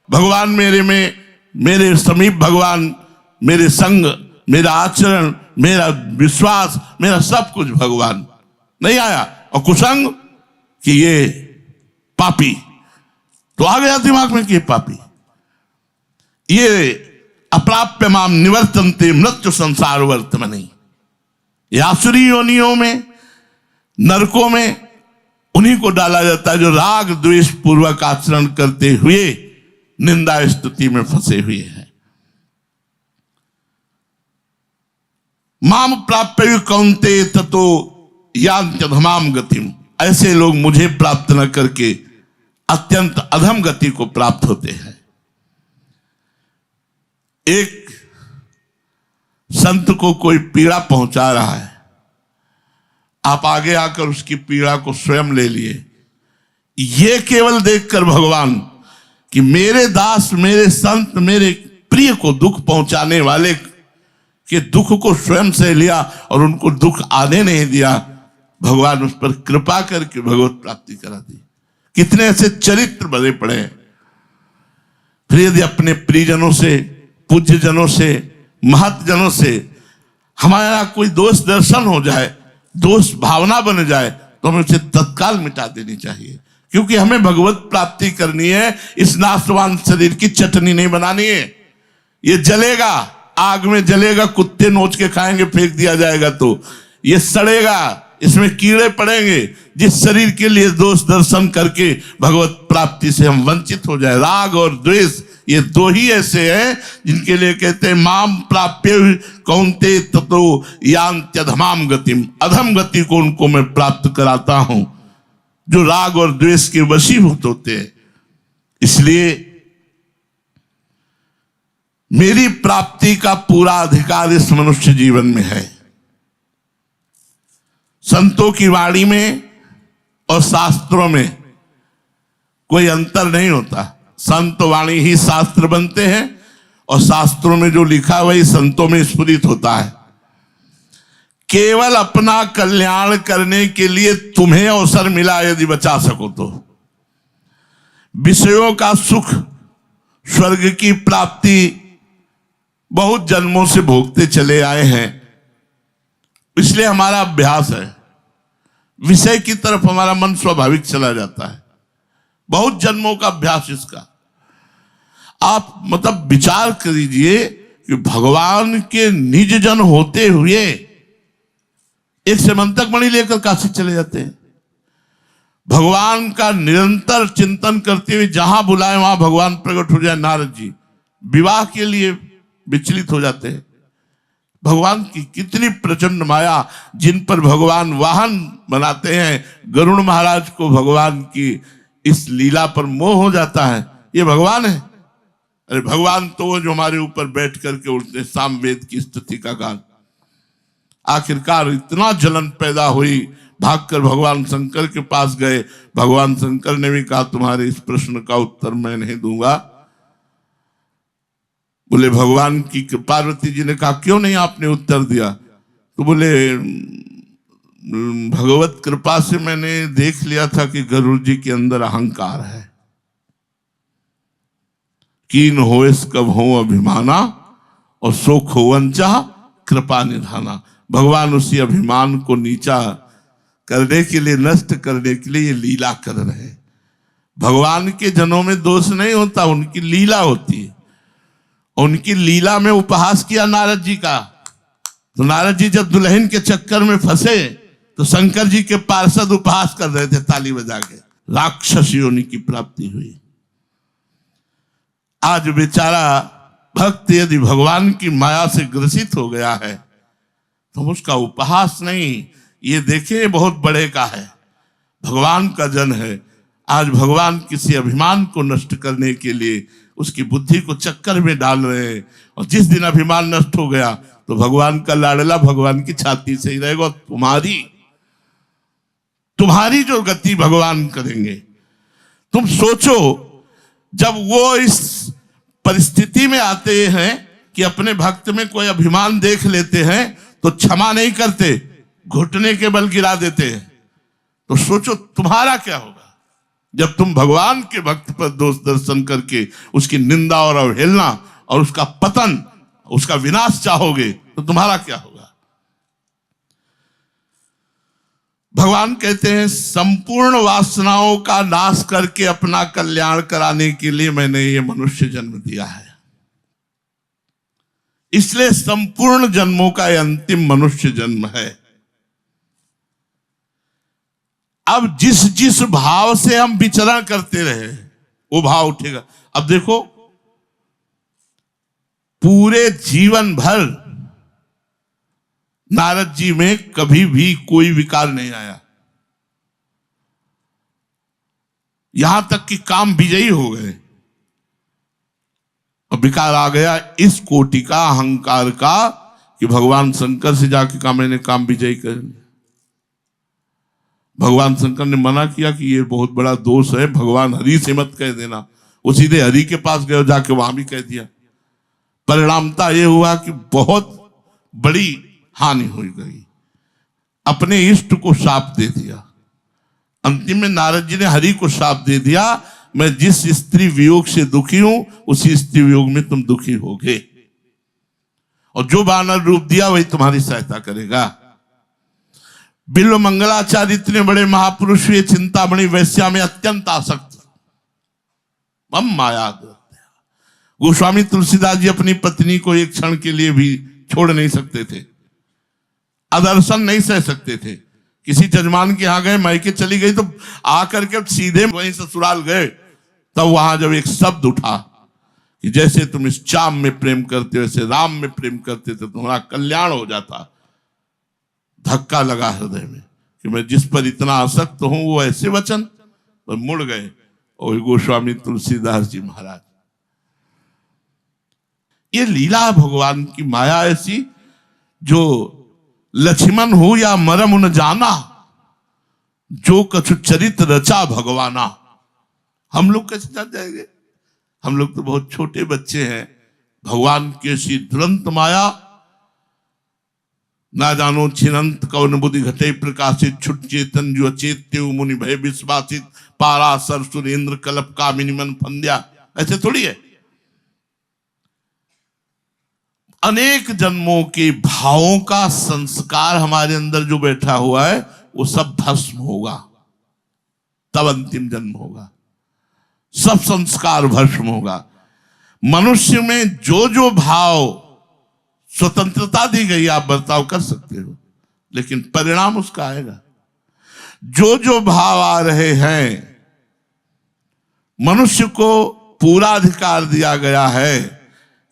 भगवान मेरे में, मेरे समीप भगवान, मेरे संग, मेरा आचरण, मेरा विश्वास, मेरा सब कुछ भगवान नहीं आया। और कुसंग कि ये पापी, तो आ गया दिमाग में कि ये पापी। ये अप्राप्य माम निवर्तन्ते मृत्यु संसार वर्तमनि। ये आसुरी योनियों में, नरकों में उन्हीं को डाला जाता है जो राग द्वेष पूर्वक आचरण करते हुए निंदा स्तुति में फंसे हुए हैं। माम प्राप्य कौन्ते ततो यान्त्यधमाम गतिम। ऐसे लोग मुझे प्राप्त न करके अत्यंत अधम गति को प्राप्त होते हैं। एक संत को कोई पीड़ा पहुंचा रहा है, आप आगे आकर उसकी पीड़ा को स्वयं ले लिए। ये केवल देखकर भगवान कि मेरे दास, मेरे संत, मेरे प्रिय को दुख पहुंचाने वाले के दुख को स्वयं से लिया और उनको दुख आने नहीं दिया, भगवान उस पर कृपा करके भगवत प्राप्ति करा दी। कितने ऐसे चरित्र बने पड़े हैं। फिर यदि अपने प्रियजनों से, पूज्य जनों से, महत जनों से हमारा कोई दोष दर्शन हो जाए, दोष भावना बन जाए, तो हमें उसे तत्काल मिटा देनी चाहिए। क्योंकि हमें भगवत प्राप्ति करनी है, इस नाशवान शरीर की चटनी नहीं बनानी है। ये जलेगा, आग में जलेगा, कुत्ते नोच के खाएंगे, फेंक दिया जाएगा तो ये सड़ेगा, इसमें कीड़े पड़ेंगे। जिस शरीर के लिए दोष दर्शन करके भगवत प्राप्ति से हम वंचित हो जाए। राग और द्वेष ये दो ही ऐसे हैं जिनके लिए कहते हैं माम प्राप्य कौन्ते ततो यान्त्यधमाम गतिम। अधम गति को उनको मैं प्राप्त कराता हूं जो राग और द्वेष के वशीभूत होते हैं। इसलिए मेरी प्राप्ति का पूरा अधिकार इस मनुष्य जीवन में है। संतों की वाणी में और शास्त्रों में कोई अंतर नहीं होता। संत वाणी ही शास्त्र बनते हैं और शास्त्रों में जो लिखा वही संतों में स्फुरित होता है। केवल अपना कल्याण करने के लिए तुम्हें अवसर मिला यदि बचा सको तो। विषयों का सुख, स्वर्ग की प्राप्ति बहुत जन्मों से भोगते चले आए हैं, इसलिए हमारा अभ्यास है। विषय की तरफ हमारा मन स्वाभाविक चला जाता है। बहुत जन्मों का अभ्यास इसका। आप मतलब विचार करिए कि भगवान के निज जन होते हुए एक समंतक मणि लेकर काशी चले जाते हैं। भगवान का निरंतर चिंतन करते हुए जहां बुलाए वहां भगवान प्रकट हो जाए। नारद जी विवाह के लिए विचलित हो जाते हैं। भगवान की कितनी प्रचंड माया, जिन पर भगवान वाहन बनाते हैं। गरुड़ महाराज को भगवान की इस लीला पर मोह हो जाता है, ये भगवान है। अरे भगवान तो वो जो हमारे ऊपर बैठ करके उठते सामवेद की स्तुति का गान। आखिरकार इतना जलन पैदा हुई, भागकर भगवान शंकर के पास गए। भगवान शंकर ने भी कहा तुम्हारे इस प्रश्न का उत्तर मैं नहीं दूंगा। बोले भगवान की, पार्वती जी ने कहा क्यों नहीं आपने उत्तर दिया? तो बोले भगवत कृपा से मैंने देख लिया था कि गरुड़ जी के अंदर अहंकार है। कीन होएस कब हो अभिमाना और सोख हो वंचा कृपा निधाना। भगवान उसी अभिमान को नीचा करने के लिए, नष्ट करने के लिए ये लीला कर रहे हैं। भगवान के जनों में दोष नहीं होता, उनकी लीला होती है। उनकी लीला में उपहास किया नारद जी का। तो नारद जी जब दुल्हन के चक्कर में फंसे तो शंकर जी के पार्षद उपहास कर रहे थे ताली बजा के। राक्षस योनि की प्राप्ति हुई। आज बेचारा भक्त यदि भगवान की माया से ग्रसित हो गया है तुम उसका उपहास नहीं, ये देखें बहुत बड़े का है, भगवान का जन है। आज भगवान किसी अभिमान को नष्ट करने के लिए उसकी बुद्धि को चक्कर में डाल रहे हैं, और जिस दिन अभिमान नष्ट हो गया तो भगवान का लाडला भगवान की छाती से ही रहेगा। तुम्हारी जो गति भगवान करेंगे। तुम सोचो, जब वो इस परिस्थिति में आते हैं कि अपने भक्त में कोई अभिमान देख लेते हैं तो क्षमा नहीं करते, घुटने के बल गिरा देते हैं, तो सोचो तुम्हारा क्या होगा जब तुम भगवान के भक्त पर दोष दर्शन करके उसकी निंदा और अवहेलना और उसका पतन, उसका विनाश चाहोगे, तो तुम्हारा क्या होगा। भगवान कहते हैं संपूर्ण वासनाओं का नाश करके अपना कल्याण कराने के लिए मैंने ये मनुष्य जन्म दिया है। इसलिए संपूर्ण जन्मों का यह अंतिम मनुष्य जन्म है। अब जिस जिस भाव से हम विचरण करते रहे वो भाव उठेगा। अब देखो, पूरे जीवन भर नारद जी में कभी भी कोई विकार नहीं आया, यहां तक कि काम विजयी हो गए और विकार आ गया इस कोटि का अहंकार का कि भगवान शंकर से जाके कहा मैंने काम विजयी कर लिया। भगवान शंकर ने मना किया कि ये बहुत बड़ा दोष है, भगवान हरि से मत कह देना। वो सीधे हरि के पास गए, जाके वहां भी कह दिया। परिणामता ये हुआ कि बहुत बड़ी हानि हो गई, अपने इष्ट को शाप दे दिया। अंतिम में नारद जी ने हरि को शाप दे दिया, मैं जिस स्त्री वियोग से दुखी हूं उसी स्त्री वियोग में तुम दुखी होगे, और जो वानर रूप दिया वही तुम्हारी सहायता करेगा। बिल्व मंगलाचार्य इतने बड़े महापुरुष हुए, चिंतामणि वैश्या में अत्यंत आसक्त, हम माया। गोस्वामी तुलसीदास जी अपनी पत्नी को एक क्षण के लिए भी छोड़ नहीं सकते थे, अदर्शन नहीं सह सकते थे। किसी जजमान के यहां गए, मायके चली गई तो आकर के सीधे वहीं ससुराल गए, तब वहां जब एक शब्द उठा कि जैसे तुम इस चाम में प्रेम करते हो वैसे राम में प्रेम करते थे तुम्हारा कल्याण हो जाता, धक्का लगा हृदय में कि मैं जिस पर इतना आसक्त हूं वो ऐसे वचन पर मुड़ गए। और गोस्वामी तुलसीदास जी महाराज, ये लीला भगवान की माया ऐसी, जो लक्ष्मण हो या मरम न जाना, जो कछु चरित रचा भगवाना। हम लोग कैसे जान जाएंगे, हम लोग तो बहुत छोटे बच्चे हैं। भगवान की ऐसी दुरंत माया, ना जानो छिनंत कवन बुद्धि घटे प्रकाशित, छुट चेतन जो अचेत्य मुनि भय विश्वासित, पारा सर सुरेंद्र कल्प कामिनी मन फंद्या। ऐसे थोड़ी है, अनेक जन्मों के भावों का संस्कार हमारे अंदर जो बैठा हुआ है वो सब भस्म होगा, तब अंतिम जन्म होगा, सब संस्कार भस्म होगा। मनुष्य में जो जो भाव, स्वतंत्रता दी गई, आप बर्ताव कर सकते हो, लेकिन परिणाम उसका आएगा। जो जो भाव आ रहे हैं, मनुष्य को पूरा अधिकार दिया गया है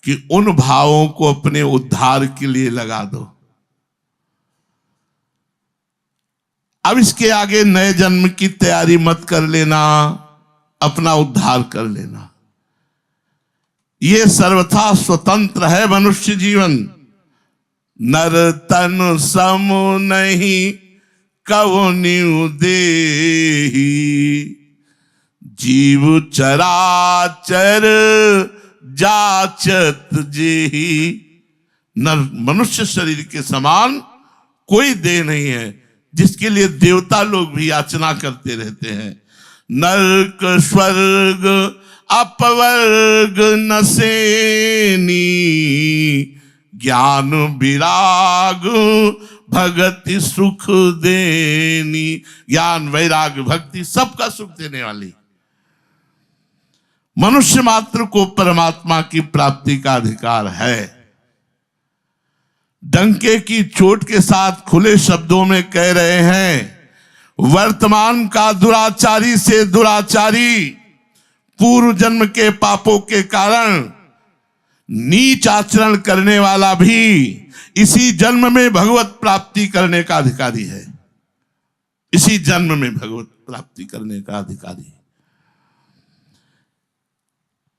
कि उन भावों को अपने उद्धार के लिए लगा दो। अब इसके आगे नए जन्म की तैयारी मत कर लेना, अपना उद्धार कर लेना। ये सर्वथा स्वतंत्र है मनुष्य जीवन। नर तन सम नहीं कवनिउ देहि, जीव चराचर जाचत जेहि। नर मनुष्य शरीर के समान कोई देह नहीं है, जिसके लिए देवता लोग भी याचना करते रहते हैं। नरक स्वर्ग अपवर्ग नसेनी, ज्ञान विराग भगति सुख देनी। ज्ञान वैराग भक्ति सबका सुख देने वाली। मनुष्य मात्र को परमात्मा की प्राप्ति का अधिकार है। डंके की चोट के साथ खुले शब्दों में कह रहे हैं, वर्तमान का दुराचारी से दुराचारी पूर्व जन्म के पापों के कारण नीच आचरण करने वाला भी इसी जन्म में भगवत प्राप्ति करने का अधिकारी है। इसी जन्म में भगवत प्राप्ति करने का अधिकारी।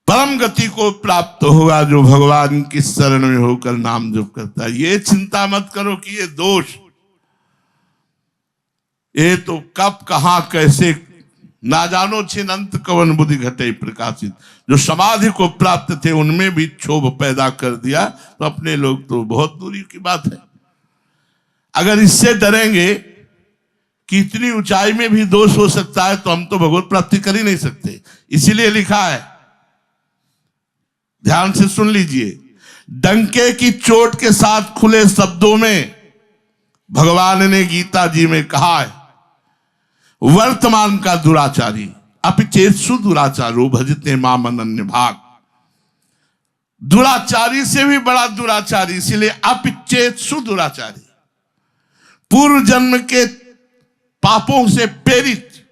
परम गति को प्राप्त होगा जो भगवान की शरण में होकर नाम जप करता है। ये चिंता मत करो कि ये दोष, ये तो कब कहां कैसे ना जानो छिनंत कवन बुद्धि घटे प्रकाशित। जो समाधि को प्राप्त थे उनमें भी क्षोभ पैदा कर दिया, तो अपने लोग तो बहुत दूरी की बात है। अगर इससे डरेंगे कि इतनी ऊंचाई में भी दोष हो सकता है, तो हम तो भगवत प्राप्ति कर ही नहीं सकते। इसीलिए लिखा है, ध्यान से सुन लीजिए, डंके की चोट के साथ खुले शब्दों में भगवान ने गीता जी में कहा है, वर्तमान का दुराचारी अपिचेतसु दुराचारो भजते माम अनन्य भाग। दुराचारी से भी बड़ा दुराचारी, इसलिए अपिचेतसु दुराचारी। पूर्व जन्म के पापों से प्रेरित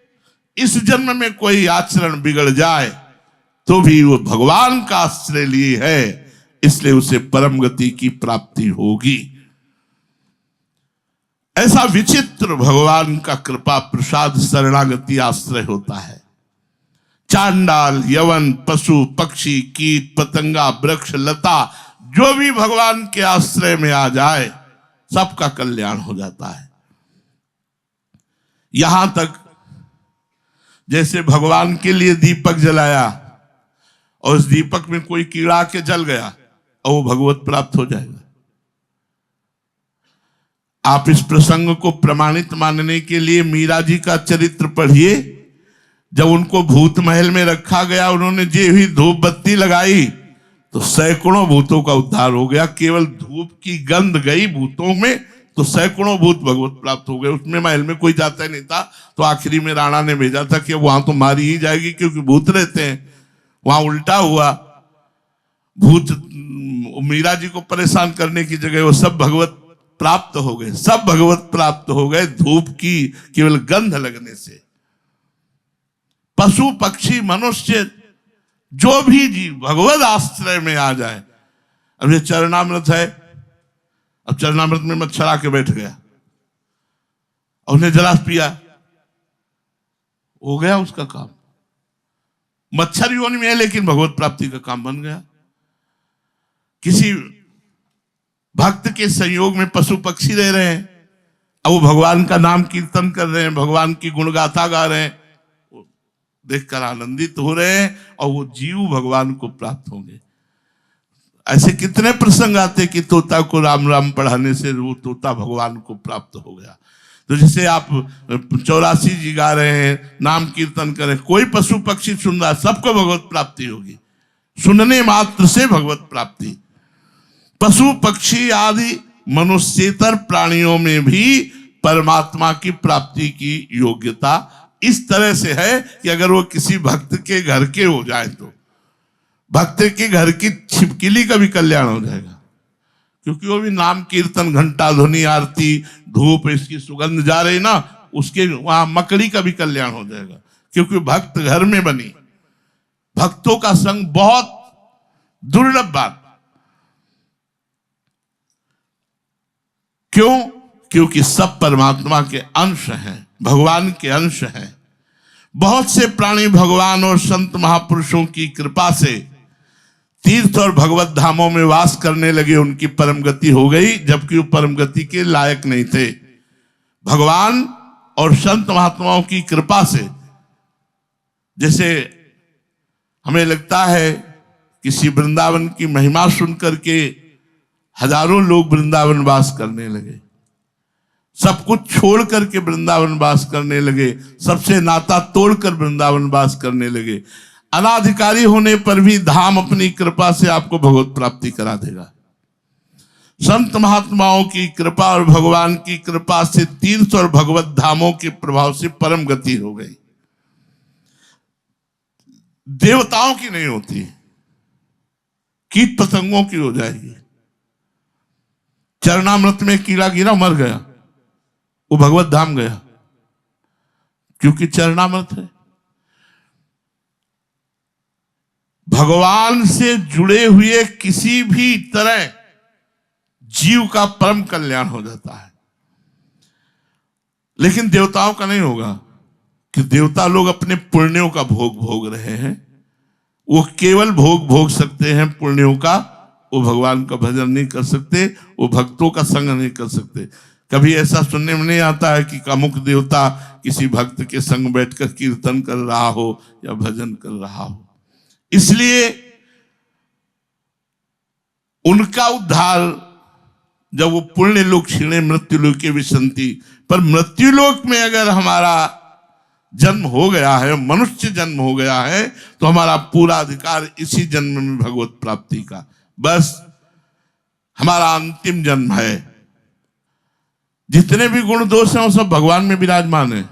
इस जन्म में कोई आचरण बिगड़ जाए तो भी वो भगवान का आश्रय लिए है, इसलिए उसे परम गति की प्राप्ति होगी। ऐसा विचित्र भगवान का कृपा प्रसाद शरणागति आश्रय होता है। चांडाल, यवन, पशु, पक्षी, कीट, पतंगा, वृक्ष, लता, जो भी भगवान के आश्रय में आ जाए सबका कल्याण हो जाता है। यहां तक जैसे भगवान के लिए दीपक जलाया और उस दीपक में कोई कीड़ा के जल गया और वो भगवत प्राप्त हो जाएगा। आप इस प्रसंग को प्रमाणित मानने के लिए मीरा जी का चरित्र पढ़िए। जब उनको भूत महल में रखा गया, उन्होंने जे ही धूप बत्ती लगाई तो सैकड़ों भूतों का उद्धार हो गया। केवल धूप की गंध गई भूतों में तो सैकड़ों भूत भगवत प्राप्त हो गए। उसमें महल में कोई जाता ही नहीं था, तो आखिरी में राणा ने भेजा था कि वहां तो मारी ही जाएगी क्योंकि भूत रहते हैं। वहां उल्टा हुआ, भूत मीरा जी को परेशान करने की जगह वो सब भगवत प्राप्त हो गए, सब भगवत प्राप्त हो गए धूप की केवल गंध लगने से। पशु, पक्षी, मनुष्य, जो भी जीव भगवत आश्रय में आ जाए। अब ये चरणामृत है, अब चरणामृत में मच्छर आके बैठ गया और उसने जलास पिया, हो गया उसका काम। मच्छर योनि में है लेकिन भगवत प्राप्ति का काम बन गया। किसी भक्त के संयोग में पशु पक्षी रह रहे हैं, अब वो भगवान का नाम कीर्तन कर रहे हैं, भगवान की गुणगाथा गा रहे हैं, देखकर आनंदित हो रहे हैं और वो जीव भगवान को प्राप्त होंगे। ऐसे कितने प्रसंग आते कि तोता को राम राम पढ़ाने से वो तोता भगवान को प्राप्त हो गया। तो जैसे आप 84 जी गा रहे हैं, नाम कीर्तन करें, कोई पशु पक्षी सुन रहा है, सबको भगवत प्राप्ति होगी। सुनने मात्र से भगवत प्राप्ति। पशु पक्षी आदि मनुष्येतर प्राणियों में भी परमात्मा की प्राप्ति की योग्यता इस तरह से है कि अगर वो किसी भक्त के घर के हो जाए तो भक्त के घर की छिपकली का भी कल्याण हो जाएगा, क्योंकि वो भी नाम कीर्तन, घंटा ध्वनि, आरती, धूप, इसकी सुगंध जा रही ना, उसके वहां मकड़ी का भी कल्याण हो जाएगा, क्योंकि भक्त घर में बनी। भक्तों का संग बहुत दुर्लभ बात। क्यों? क्योंकि सब परमात्मा के अंश हैं, भगवान के अंश हैं। बहुत से प्राणी भगवान और संत महापुरुषों की कृपा से तीर्थ और भगवत धामों में वास करने लगे, उनकी परम गति हो गई, जबकि वो परम गति के लायक नहीं थे। भगवान और संत महात्माओं की कृपा से, जैसे हमें लगता है किसी वृंदावन की महिमा सुनकर के हजारों लोग वृंदावन वास करने लगे, सब कुछ छोड़ करके वृंदावन वास करने लगे, सबसे नाता तोड़कर वृंदावन वास करने लगे। अनाधिकारी होने पर भी धाम अपनी कृपा से आपको भगवत प्राप्ति करा देगा। संत महात्माओं की कृपा और भगवान की कृपा से तीर्थ और भगवत धामों के प्रभाव से परम गति हो गई। देवताओं की नहीं होती, कीट पतंगों की हो जाएगी। चरणामृत में कीड़ा गिरा, मर गया, वो भगवत धाम गया, क्योंकि चरणामृत है। भगवान से जुड़े हुए किसी भी तरह जीव का परम कल्याण हो जाता है। लेकिन देवताओं का नहीं होगा, कि देवता लोग अपने पुण्यों का भोग भोग रहे हैं, वो केवल भोग भोग सकते हैं पुण्यों का, वो भगवान का भजन नहीं कर सकते, वो भक्तों का संग नहीं कर सकते। कभी ऐसा सुनने में नहीं आता है कि अमुक देवता किसी भक्त के संग बैठकर कीर्तन कर रहा हो या भजन कर रहा हो। इसलिए उनका उद्धार जब वो पुण्य लोक क्षीणे मृत्युलोक के विसंति, पर मृत्युलोक में अगर हमारा जन्म हो गया है, मनुष्य जन्म हो गया है, तो हमारा पूरा अधिकार इसी जन्म में भगवत प्राप्ति का, बस हमारा अंतिम जन्म है। जितने भी गुण दोष हैं वो सब भगवान में विराजमान है।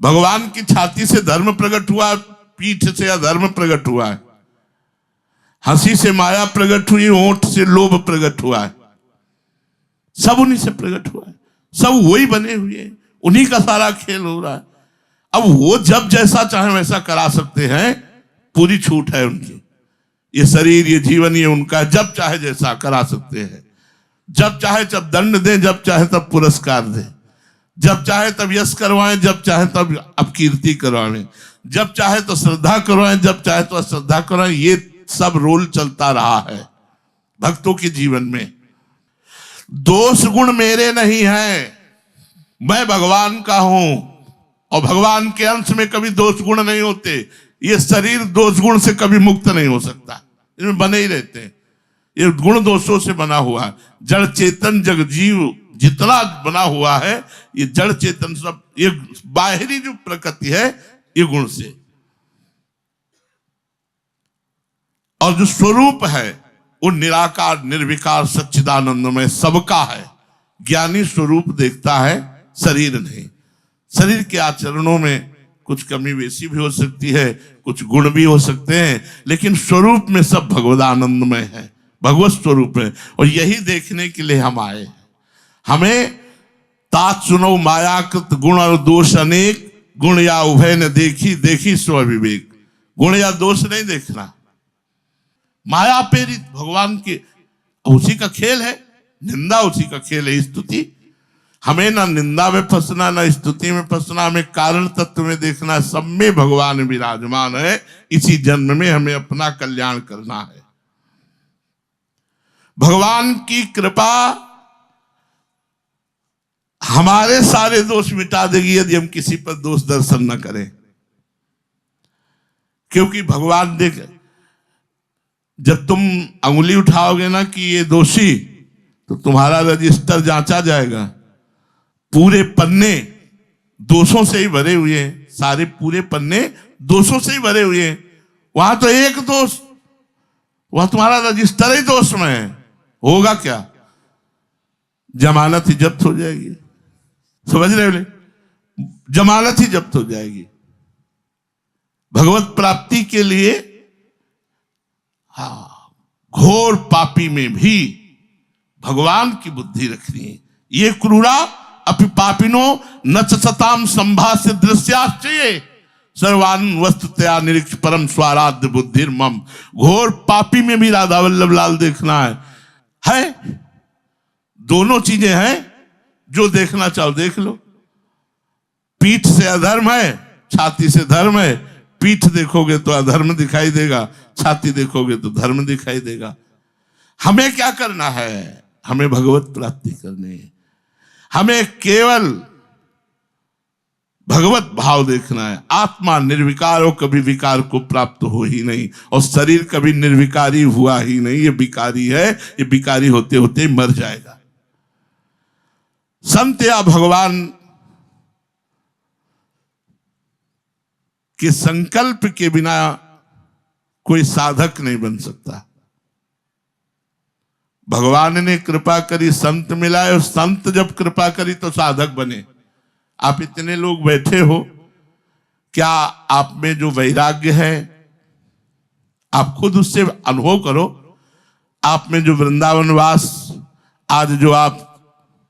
भगवान की छाती से धर्म प्रकट हुआ, पीठ से अधर्म प्रकट हुआ है, हंसी से माया प्रकट हुई, होंठ से लोभ प्रकट हुआ है, सब उन्हीं से प्रकट हुआ है, सब वही बने हुए हैं, उन्हीं का सारा खेल हो रहा है। अब वो जब जैसा चाहे वैसा करा सकते हैं, पूरी छूट है उनकी। ये शरीर, ये जीवन, ये उनका, जब चाहे जैसा करा सकते हैं। जब चाहे तब दंड दें, जब चाहे तब पुरस्कार दें, जब चाहे तब यश करवाएं, जब चाहे तब अपकीर्ति करवाएं, जब चाहे तो श्रद्धा करवाएं, जब चाहे तो अश्रद्धा करवाएं। ये सब रोल चलता रहा है भक्तों के जीवन में। दोष गुण मेरे नहीं है, मैं भगवान का हूं, और भगवान के अंश में कभी दोष गुण नहीं होते। ये शरीर दोष गुण से कभी मुक्त नहीं हो सकता, इसमें बने ही रहते हैं। ये गुण दोषों से बना हुआ है। जड़ चेतन जग जीव जितना बना हुआ है, ये जड़ चेतन सब, ये बाहरी जो प्रकृति है, ये गुण से, और जो स्वरूप है वो निराकार निर्विकार सच्चिदानंदमय सबका है। ज्ञानी स्वरूप देखता है, शरीर नहीं। शरीर के आचरणों में कुछ कमी बेसी भी हो सकती है, कुछ गुण भी हो सकते हैं, लेकिन स्वरूप में सब भगवदानंदमय है, भगवत स्वरूप है। और यही देखने के लिए हम आए। हमें तात सुनो मायाकृत गुण और दोष अनेक, गुण या उभय न देखी, देखी स्व विवेक। गुण या दोष नहीं देखना, माया प्रेरित भगवान के, उसी का खेल है। निंदा उसी का खेल है, स्तुति। हमें ना निंदा में फंसना, ना स्तुति में फंसना, हमें कारण तत्व में देखना। सब में भगवान विराजमान है, इसी जन्म में हमें अपना कल्याण करना है। भगवान की कृपा हमारे सारे दोष मिटा देगी यदि हम किसी पर दोष दर्शन न करें। क्योंकि भगवान देख, जब तुम अंगुली उठाओगे ना कि ये दोषी, तो तुम्हारा रजिस्टर जांचा जाएगा। पूरे पन्ने दोषों से ही भरे हुए हैं, सारे पूरे पन्ने दोषों से ही भरे हुए हैं। वहां तो एक दोष, वहां तुम्हारा रजिस्टर ही दोष में है। होगा क्या? जमानत ही जब्त हो जाएगी। समझ रहे हो? जमानत ही जब्त हो जाएगी। भगवत प्राप्ति के लिए घोर पापी में भी भगवान की बुद्धि रखनी है। ये क्रूरा अपि पापिनो नच सताम संभाष्य दृश्याश्चर्य सर्वान वस्तुतया निरीक्ष परम स्वाराध्य बुद्धिर मम। घोर पापी में भी राधा वल्लभ लाल देखना है। दोनों चीजें हैं, जो देखना चाहो देख लो। पीठ से अधर्म है, छाती से धर्म है। पीठ देखोगे तो अधर्म दिखाई देगा, छाती देखोगे तो धर्म दिखाई देगा। हमें क्या करना है? हमें भगवत प्राप्ति करनी है। हमें केवल भगवत भाव देखना है। आत्मा निर्विकार हो, कभी विकार को प्राप्त हो ही नहीं, और शरीर कभी निर्विकारी हुआ ही नहीं। ये विकारी है, ये विकारी होते होते मर जाएगा। संत या भगवान के संकल्प के बिना कोई साधक नहीं बन सकता। भगवान ने कृपा करी, संत मिला, और संत जब कृपा करी तो साधक बने। आप इतने लोग बैठे हो, क्या आप में जो वैराग्य है, आप खुद उससे अनुभव करो। आप में जो वृंदावनवास, आज जो आप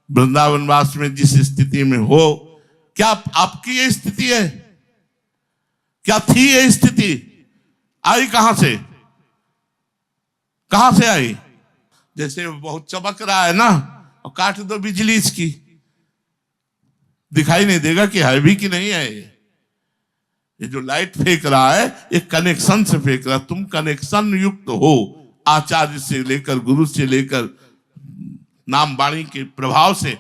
वृंदावनवास में जिस स्थिति में हो, क्या आपकी ये स्थिति है? क्या थी ये स्थिति? आई कहां से? कहां से आई? जैसे बहुत चमक रहा है ना, और काट दो बिजली इसकी, दिखाई नहीं देगा कि है भी कि नहीं है। ये जो लाइट फेंक रहा है, ये कनेक्शन से फेंक रहा है। तुम कनेक्शन युक्त हो, आचार्य से लेकर, गुरु से लेकर, नाम वाणी के प्रभाव से।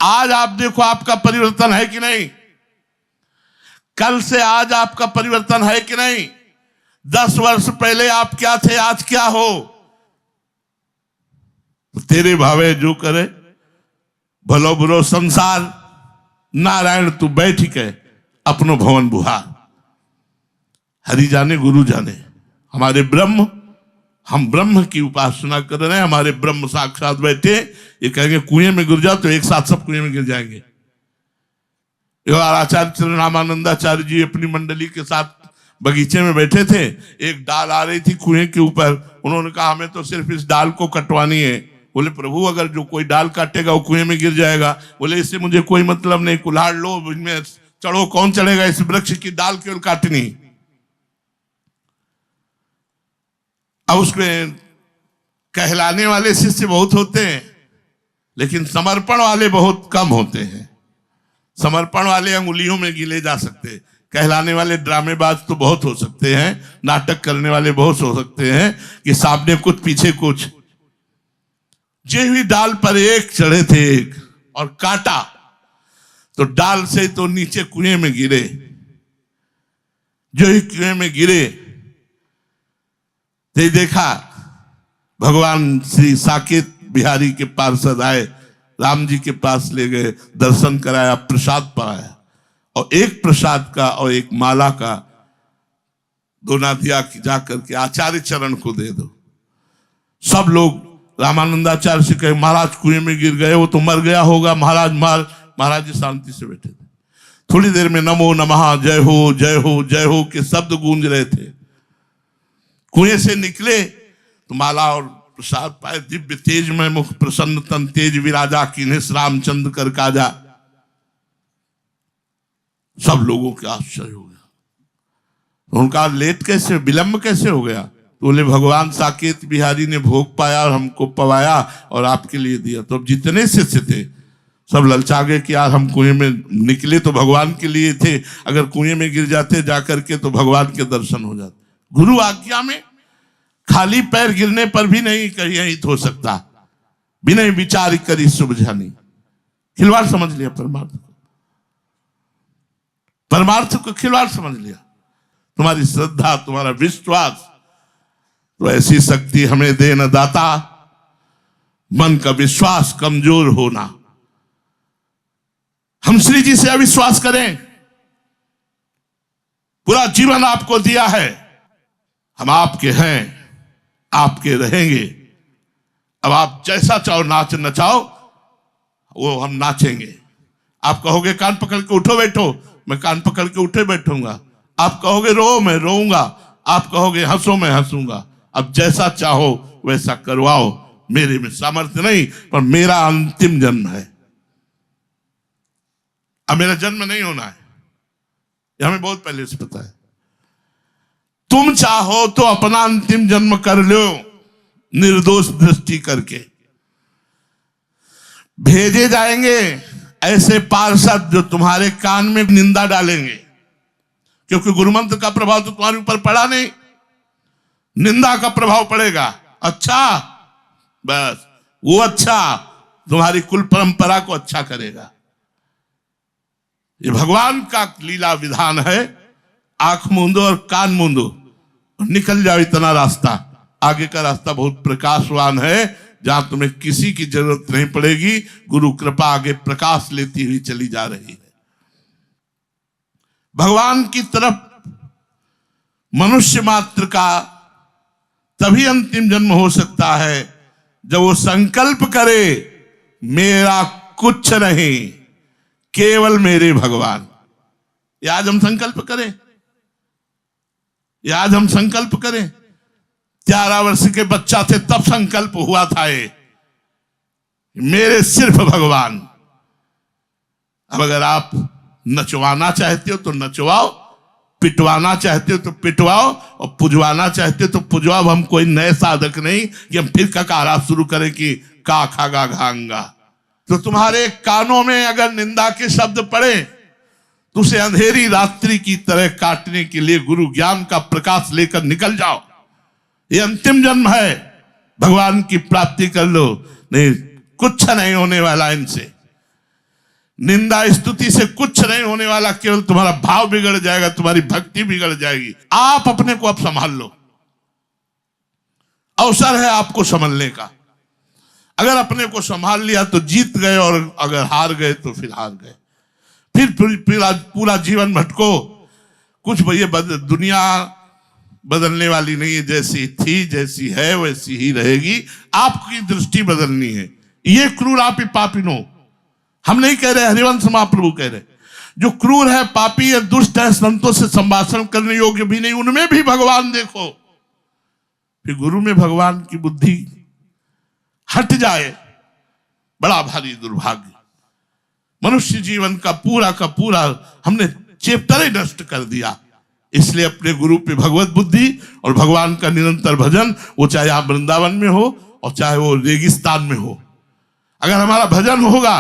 आज आप देखो आपका परिवर्तन है कि नहीं? कल से आज आपका परिवर्तन है कि नहीं? 10 वर्ष पहले आप क्या थे, आज क्या हो? तेरे भावे जो करे, भलो बुरो संसार, नारायण तू बैठ के अपनो भवन बुहार। हरि जाने गुरु जाने, हमारे ब्रह्म, हम ब्रह्म की उपासना कर रहे हैं। हमारे ब्रह्म साक्षात बैठे, ये कहेंगे कुएं में गिर जाओ तो एक साथ सब कुएं में गिर जाएंगे। आचार्य चंद्रनामानंदाचार्य जी अपनी मंडली के साथ बगीचे में बैठे थे, एक डाल आ रही थी कुएं के ऊपर। उन्होंने कहा हमें तो सिर्फ इस डाल को कटवानी है। बोले प्रभु अगर जो कोई डाल काटेगा वो कुएं में गिर जाएगा। बोले इससे मुझे कोई मतलब नहीं, कुल्हाड़ लो, इनमें चढ़ो, कौन चढ़ेगा इस वृक्ष की डाल केवल काटनी। अब उसमें कहलाने वाले शिष्य बहुत होते हैं, लेकिन समर्पण वाले बहुत कम होते हैं। समर्पण वाले अंगुलियों में गिले जा सकते, कहलाने वाले ड्रामेबाज तो बहुत हो सकते हैं, नाटक करने वाले बहुत हो सकते हैं कि सामने कुछ पीछे कुछ। जे हुई डाल पर एक चढ़े थे एक, और काटा तो डाल से तो नीचे कुएं में गिरे। जो ही कुएं में गिरे तो देखा भगवान श्री साकेत बिहारी के पार्षद आए, राम जी के पास ले गए, दर्शन कराया, प्रसाद पाया, और एक प्रसाद का और एक माला का दोना दिया कि जाकर के आचार्य चरण को दे दो। सब लोग रामानंदाचार्य से कहे महाराज कुएं में गिर गए, वो तो मर गया होगा। महाराज जी शांति से बैठे थे। थोड़ी देर में नमो नमः, जय हो जय हो जय हो के शब्द गूंज रहे थे। कुएं से निकले तो माला और प्रसाद पाए। दिव्य तेज में मुख, प्रसन्न तन तेज विराजा, कीन्हिस रामचंद्र कर काजा। सब लोगों के आश्चर्य हो गया। उनका लेट कैसे, विलंब कैसे हो गया? तो बोले भगवान साकेत बिहारी ने भोग पाया और हमको पवाया और आपके लिए दिया। तो अब जितने शिष्य थे सब ललचा गए कि यार हम कुएं में निकले तो भगवान के लिए थे, अगर कुएं में गिर जाते जाकर के तो भगवान के दर्शन हो जाते। गुरु आज्ञा में खाली पैर गिरने पर भी नहीं कहीं हित हो सकता, बिना विचार करी सुबझानी। खिलवाड़ समझ लिया परमार्थ को, परमार्थ को खिलवाड़ समझ लिया। तुम्हारी श्रद्धा, तुम्हारा विश्वास, तो ऐसी शक्ति हमें दे न दाता, मन का विश्वास कमजोर होना। हम श्री जी से अविश्वास करें? पूरा जीवन आपको दिया है, हम आपके हैं, आपके रहेंगे। अब आप जैसा चाहो नाच नचाओ, वो हम नाचेंगे। आप कहोगे कान पकड़ के उठो बैठो, मैं कान पकड़ के उठे बैठूंगा। आप कहोगे रो, मैं रोऊंगा। आप कहोगे हंसो, मैं हंसूंगा। अब जैसा चाहो वैसा करवाओ। मेरे में सामर्थ्य नहीं, पर मेरा अंतिम जन्म है। अब मेरा जन्म नहीं होना है, यह हमें बहुत पहले से पता है। तुम चाहो तो अपना अंतिम जन्म कर लो, निर्दोष दृष्टि करके। भेजे जाएंगे ऐसे पार्षद जो तुम्हारे कान में निंदा डालेंगे, क्योंकि गुरुमंत्र का प्रभाव तो तुम्हारे ऊपर पड़ा नहीं, निंदा का प्रभाव पड़ेगा। अच्छा, बस वो अच्छा तुम्हारी कुल परंपरा को अच्छा करेगा। ये भगवान का लीला विधान है। आंख मूंदो और कान मूंदो, निकल जाओ इतना रास्ता। आगे का रास्ता बहुत प्रकाशवान है, जहां तुम्हें किसी की जरूरत नहीं पड़ेगी। गुरु कृपा आगे प्रकाश लेती हुई चली जा रही है। भगवान की तरफ मनुष्य मात्र का तभी अंतिम जन्म हो सकता है जब वो संकल्प करे मेरा कुछ नहीं, केवल मेरे भगवान। आज हम संकल्प करें, आज हम संकल्प करें। 11 वर्ष के बच्चा थे तब संकल्प हुआ था ये, मेरे सिर्फ भगवान। अब अगर आप नचवाना चाहते हो तो नचवाओ, पिटवाना चाहते हो तो पिटवाओ और पुजवाना चाहते हो तो पुजवाओ। हम कोई नए साधक नहीं कि हम फिर ककारा शुरू करें कि का खागा घांगा। तो तुम्हारे कानों में अगर निंदा के शब्द पड़े तो उसे अंधेरी रात्रि की तरह काटने के लिए गुरु ज्ञान का प्रकाश लेकर निकल जाओ। ये अंतिम जन्म है, भगवान की प्राप्ति कर लो, नहीं कुछ नहीं होने वाला इनसे। निंदा स्तुति से कुछ नहीं होने वाला, केवल तुम्हारा भाव बिगड़ जाएगा, तुम्हारी भक्ति बिगड़ जाएगी। आप अपने को अब संभाल लो, अवसर है आपको संभलने का। अगर अपने को संभाल लिया तो जीत गए, और अगर हार गए तो फिर हार गए। फिर पूरा जीवन भटको। कुछ ये दुनिया बदलने वाली नहीं है, जैसी थी जैसी है वैसी ही रहेगी। आपकी दृष्टि बदलनी है। ये क्रूर आप ही पापिनो, हम नहीं कह रहे, हरिवंश महाप्रभु कह रहे, जो क्रूर है, पापी है, दुष्ट है, संतों से संभाषण करने योग्य भी नहीं, उनमें भी भगवान देखो। फिर गुरु में भगवान की बुद्धि हट जाए, बड़ा भारी दुर्भाग्य। मनुष्य जीवन का पूरा हमने चैप्टर ही नष्ट कर दिया। इसलिए अपने गुरु पे भगवत बुद्धि और भगवान का निरंतर भजन, वो चाहे आप वृंदावन में हो और चाहे वो रेगिस्तान में हो। अगर हमारा भजन होगा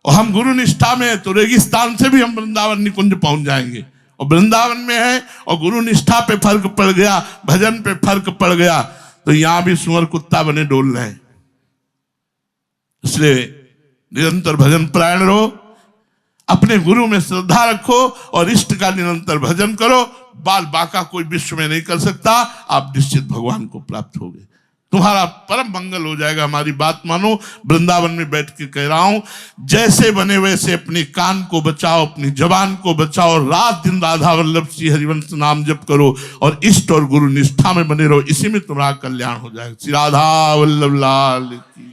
और हम गुरु निष्ठा में है तो रेगिस्तान से भी हम वृंदावन निकुंज पहुंच जाएंगे। और वृंदावन में है और गुरु निष्ठा पे फर्क पड़ गया, भजन पे फर्क पड़ गया, तो यहां भी सुअर कुत्ता बने डोल रहे हैं। इसलिए निरंतर भजन परायण रहो, अपने गुरु में श्रद्धा रखो और इष्ट का निरंतर भजन करो। बाल बाका कोई विश्व में नहीं कर सकता, आप निश्चित भगवान को प्राप्त होगे, तुम्हारा परम मंगल हो जाएगा। हमारी बात मानो, वृंदावन में बैठ के कह रहा हूं, जैसे बने वैसे अपने कान को बचाओ, अपनी जबान को बचाओ, रात दिन राधा वल्लभ श्री हरिवंश नाम जप करो और इष्ट और गुरु निष्ठा में बने रहो। इसी में तुम्हारा कल्याण हो जाएगा। श्री राधा वल्लभ लाल की।